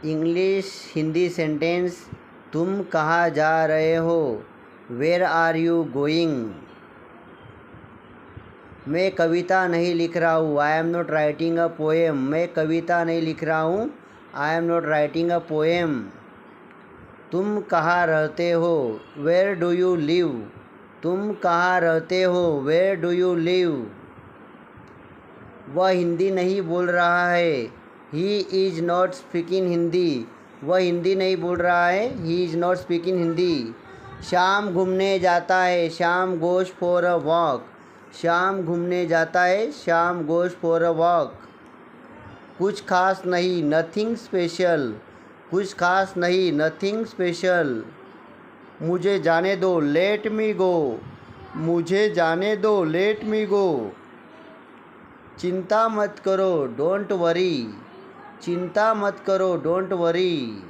English Hindi sentence. तुम कहाँ जा रहे हो? Where are you going? मैं कविता नहीं लिख रहा हूँ। I am not writing a poem. मैं कविता नहीं लिख रहा हूँ। I am not writing a poem. तुम कहाँ रहते हो? Where do you live? तुम कहाँ रहते हो? Where do you live? वह हिंदी नहीं बोल रहा है। He is not speaking Hindi. वह हिंदी नहीं बोल रहा है। He is not speaking Hindi. शाम घूमने जाता है। शाम गोज़ फॉर अ वॉक। शाम घूमने जाता है। शाम गोज़ फॉर अ वॉक। कुछ खास नहीं, नथिंग स्पेशल। कुछ खास नहीं, नथिंग स्पेशल। मुझे जाने दो, लेट मी गो। मुझे जाने दो, लेट मी गो। चिंता मत करो, डोंट वरी। चिंता मत करो, डोंट वरी।